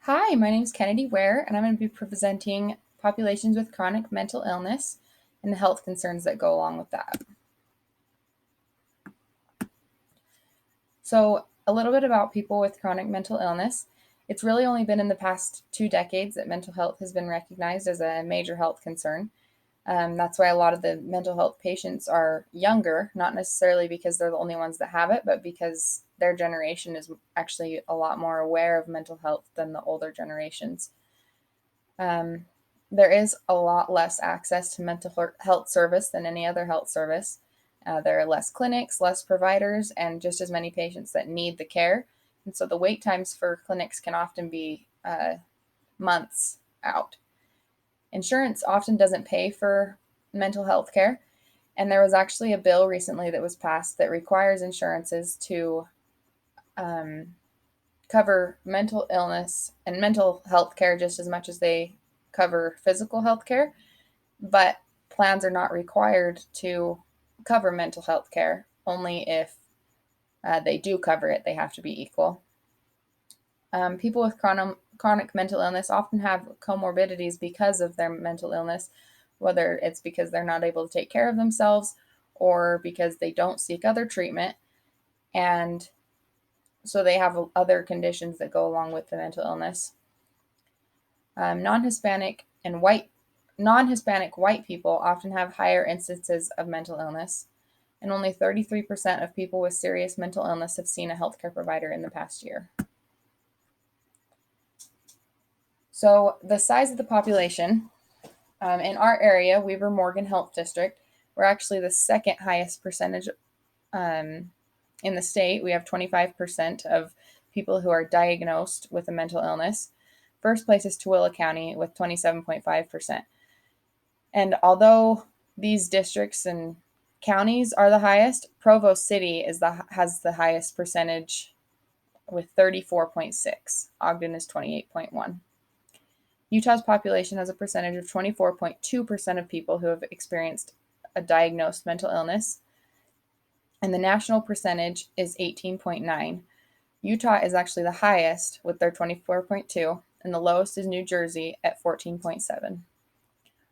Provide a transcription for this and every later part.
Hi, my name is Kennedy Ware, and I'm going to be presenting populations with chronic mental illness and the health concerns that go along with that. So, a little bit about people with chronic mental illness. It's really only been in the past 2 decades that mental health has been recognized as a major health concern. That's why a lot of the mental health patients are younger, not necessarily because they're the only ones that have it, but because their generation is actually a lot more aware of mental health than the older generations. Um, there is a lot less access to mental health service than any other health service. There are less clinics, less providers, and just as many patients that need the care. And so the wait times for clinics can often be months out. Insurance often doesn't pay for mental health care. And there was actually a bill recently that was passed that requires insurances to um, cover mental illness and mental health care just as much as they cover physical health care, but plans are not required to cover mental health care. Only if they do cover it, they have to be equal. People with chronic mental illness often have comorbidities because of their mental illness, whether it's because they're not able to take care of themselves or because they don't seek other treatment. And so they have other conditions that go along with the mental illness. Non-Hispanic and white non-Hispanic white people often have higher instances of mental illness, and only 33% of people with serious mental illness have seen a healthcare provider in the past year. So, the size of the population in our area, Weaver Morgan Health District, we're actually the second highest percentage in the state. We have 25% of people who are diagnosed with a mental illness. First place is Tooele County with 27.5%. And although these districts and counties are the highest, Provo City has the highest percentage with 34.6. Ogden is 28.1. Utah's population has a percentage of 24.2% of people who have experienced a diagnosed mental illness, and the national percentage is 18.9. Utah is actually the highest with their 24.2, and the lowest is New Jersey at 14.7.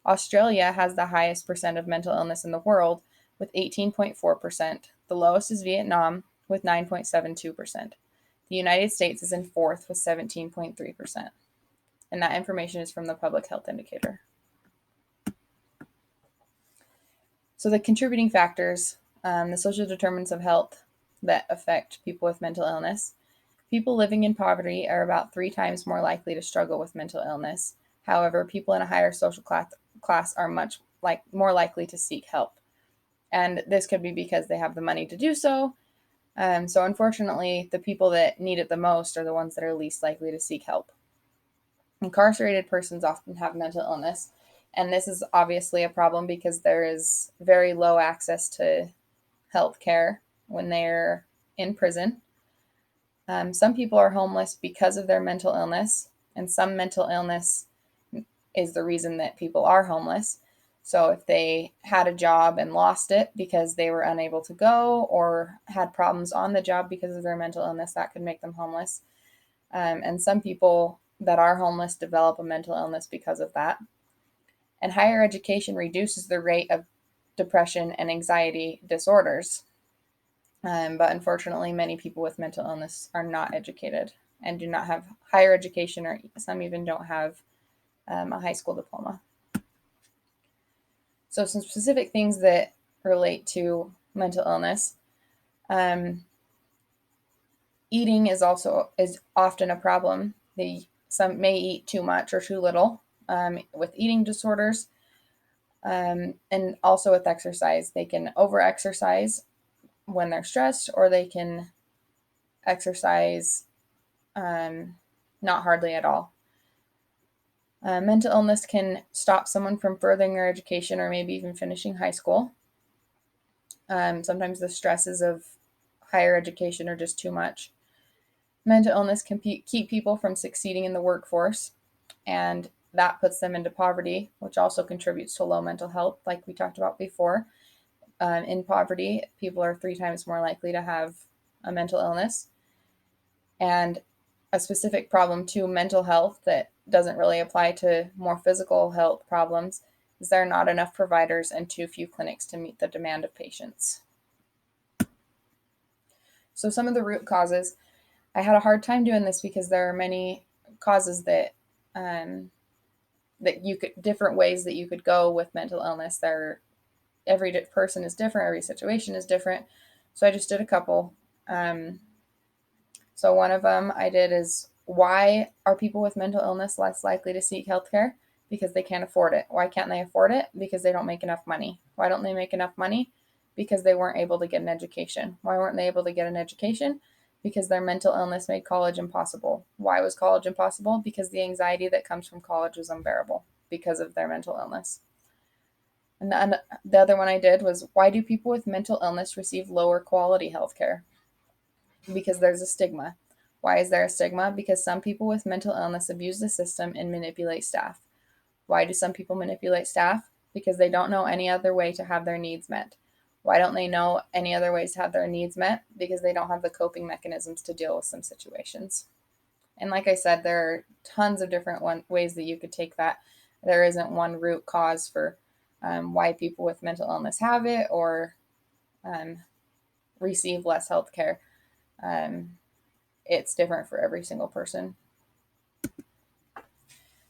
Australia has the highest percent of mental illness in the world with 18.4%. The lowest is Vietnam with 9.72%. The United States is in fourth with 17.3%. And that information is from the Public Health Indicator. So the contributing factors, the social determinants of health that affect people with mental illness. People living in poverty are about 3 times more likely to struggle with mental illness. However, people in a higher social class are much more likely to seek help. And this could be because they have the money to do so. So unfortunately, the people that need it the most are the ones that are least likely to seek help. Incarcerated persons often have mental illness, and this is obviously a problem because there is very low access to health care when they're in prison. Some people are homeless because of their mental illness, and some mental illness is the reason that people are homeless. So if they had a job and lost it because they were unable to go or had problems on the job because of their mental illness, that could make them homeless. And some people that are homeless develop a mental illness because of that. And higher education reduces the rate of depression and anxiety disorders. But unfortunately, many people with mental illness are not educated and do not have higher education, or some even don't have a high school diploma. So some specific things that relate to mental illness. Eating is often a problem. Some may eat too much or too little with eating disorders, and also with exercise. They can over-exercise when they're stressed, or they can exercise not hardly at all. Mental illness can stop someone from furthering their education or maybe even finishing high school. Sometimes the stresses of higher education are just too much. Mental illness can keep people from succeeding in the workforce, and that puts them into poverty, which also contributes to low mental health, like we talked about before. In poverty, people are 3 times more likely to have a mental illness. And a specific problem to mental health that doesn't really apply to more physical health problems is there are not enough providers and too few clinics to meet the demand of patients. So some of the root causes, I had a hard time doing this because there are many causes that that you could different ways that you could go with mental illness. Every person is different, every situation is different. So I just did a couple. So one of them I did is, why are people with mental illness less likely to seek healthcare? Because they can't afford it. Why can't they afford it? Because they don't make enough money. Why don't they make enough money? Because they weren't able to get an education. Why weren't they able to get an education? Because their mental illness made college impossible. Why was college impossible? Because the anxiety that comes from college was unbearable because of their mental illness. And the other one I did was, why do people with mental illness receive lower quality healthcare? Because there's a stigma. Why is there a stigma? Because some people with mental illness abuse the system and manipulate staff. Why do some people manipulate staff? Because they don't know any other way to have their needs met. Why don't they know any other ways to have their needs met? Because they don't have the coping mechanisms to deal with some situations. And like I said, there are tons of different ways that you could take that. There isn't one root cause for why people with mental illness have it or receive less health care. It's different for every single person.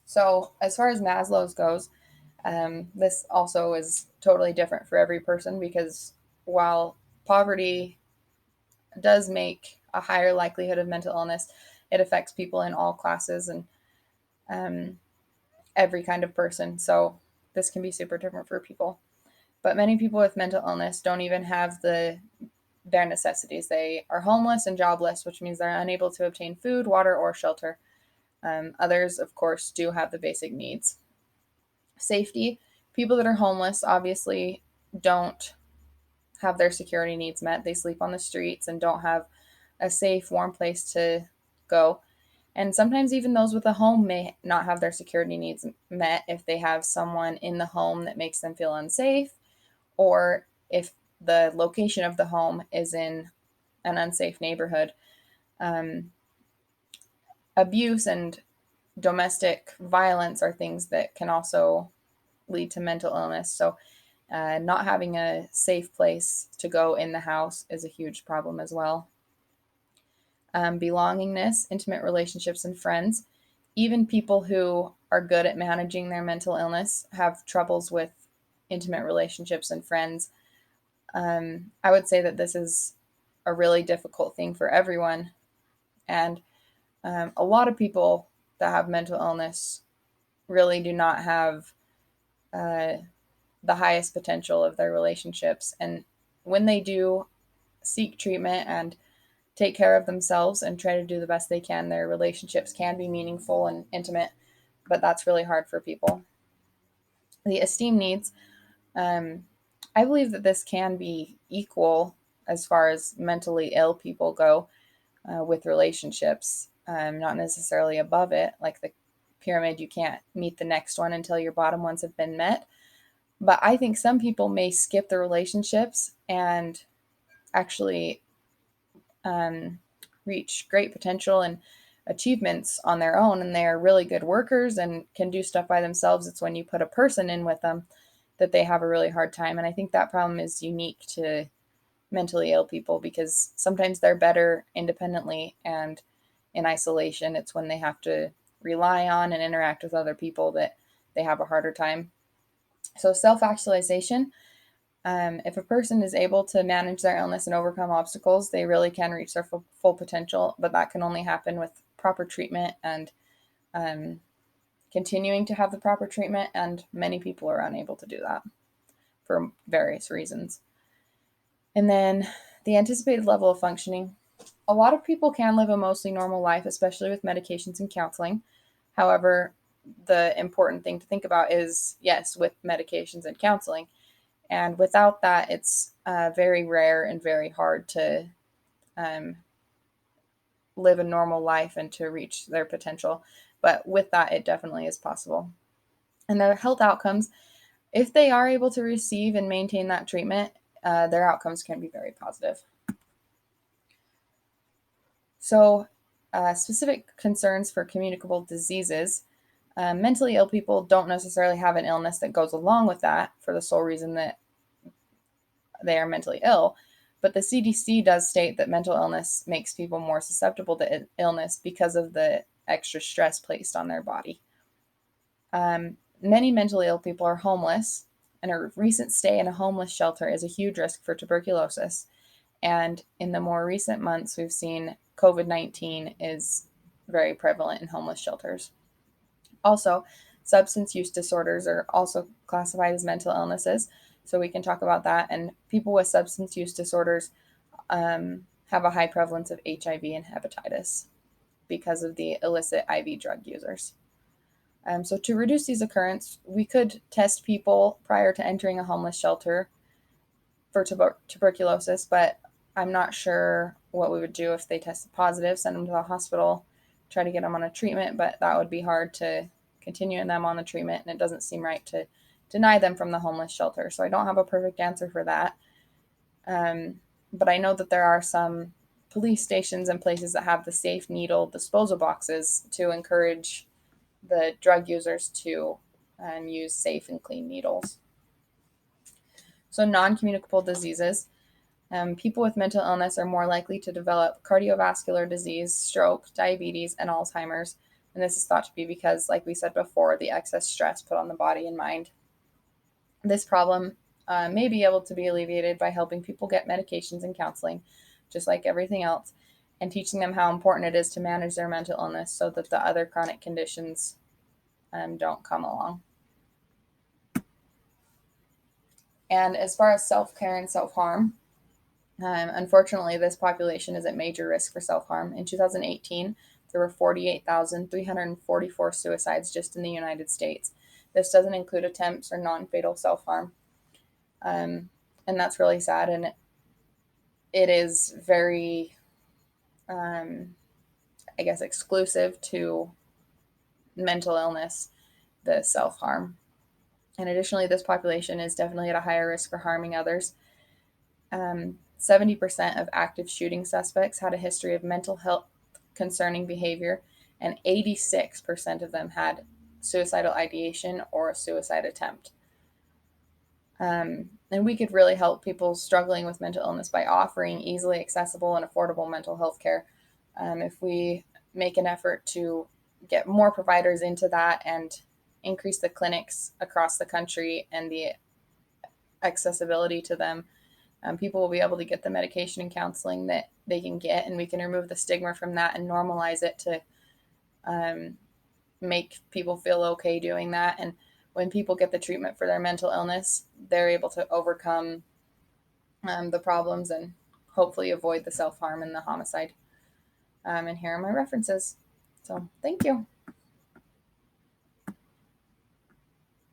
So as far as Maslow's goes, this also is totally different for every person, because while poverty does make a higher likelihood of mental illness, it affects people in all classes and every kind of person. So this can be super different for people. But many people with mental illness don't even have their necessities. They are homeless and jobless, which means they're unable to obtain food, water, or shelter. Others, of course, do have the basic needs. Safety. People that are homeless obviously don't have their security needs met. They sleep on the streets and don't have a safe, warm place to go. And sometimes even those with a home may not have their security needs met if they have someone in the home that makes them feel unsafe, or if the location of the home is in an unsafe neighborhood. Abuse and domestic violence are things that can also lead to mental illness. So, not having a safe place to go in the house is a huge problem as well. Belongingness, intimate relationships, and friends. Even people who are good at managing their mental illness have troubles with intimate relationships and friends. I would say that this is a really difficult thing for everyone. And a lot of people that have mental illness really do not have the highest potential of their relationships. And when they do seek treatment and take care of themselves and try to do the best they can, their relationships can be meaningful and intimate, but that's really hard for people. The esteem needs, I believe that this can be equal as far as mentally ill people go with relationships, not necessarily above it. Like the pyramid, you can't meet the next one until your bottom ones have been met. But I think some people may skip the relationships and actually reach great potential and achievements on their own, and they are really good workers and can do stuff by themselves. It's when you put a person in with them that they have a really hard time. And I think that problem is unique to mentally ill people, because sometimes they're better independently, and in isolation, it's when they have to rely on and interact with other people that they have a harder time. So self-actualization, if a person is able to manage their illness and overcome obstacles, they really can reach their full potential, but that can only happen with proper treatment and continuing to have the proper treatment, and many people are unable to do that for various reasons. And then the anticipated level of functioning. A lot of people can live a mostly normal life, especially with medications and counseling. However, the important thing to think about is, yes, with medications and counseling, and without that, it's very rare and very hard to live a normal life and to reach their potential. But with that, it definitely is possible. And their health outcomes, if they are able to receive and maintain that treatment, their outcomes can be very positive. So Specific concerns for communicable diseases. Mentally ill people don't necessarily have an illness that goes along with that for the sole reason that they are mentally ill. But the CDC does state that mental illness makes people more susceptible to illness because of the extra stress placed on their body. Many mentally ill people are homeless, and a recent stay in a homeless shelter is a huge risk for tuberculosis. And in the more recent months, we've seen COVID-19 is very prevalent in homeless shelters. Also, substance use disorders are also classified as mental illnesses, so we can talk about that. And people with substance use disorders have a high prevalence of HIV and hepatitis because of the illicit IV drug users. So to reduce these occurrences, we could test people prior to entering a homeless shelter for tuberculosis, but I'm not sure what we would do if they tested positive, send them to the hospital, try to get them on a treatment, but that would be hard to continue them on the treatment, and it doesn't seem right to deny them from the homeless shelter. So I don't have a perfect answer for that. But I know that there are some police stations and places that have the safe needle disposal boxes to encourage the drug users to use safe and clean needles. So non-communicable diseases. People with mental illness are more likely to develop cardiovascular disease, stroke, diabetes, and Alzheimer's. And this is thought to be because, like we said before, the excess stress put on the body and mind. This problem may be able to be alleviated by helping people get medications and counseling, just like everything else, and teaching them how important it is to manage their mental illness so that the other chronic conditions don't come along. And as far as self-care and self-harm, unfortunately, this population is at major risk for self-harm. In 2018, there were 48,344 suicides just in the United States. This doesn't include attempts or non-fatal self-harm. And that's really sad. And it is very, exclusive to mental illness, the self-harm. And additionally, this population is definitely at a higher risk for harming others. 70% of active shooting suspects had a history of mental health concerning behavior, and 86% of them had suicidal ideation or a suicide attempt. And we could really help people struggling with mental illness by offering easily accessible and affordable mental health care. If we make an effort to get more providers into that and increase the clinics across the country and the accessibility to them, people will be able to get the medication and counseling that they can get, and we can remove the stigma from that and normalize it to make people feel okay doing that. And when people get the treatment for their mental illness, they're able to overcome the problems and hopefully avoid the self-harm and the homicide. And here are my references. So thank you.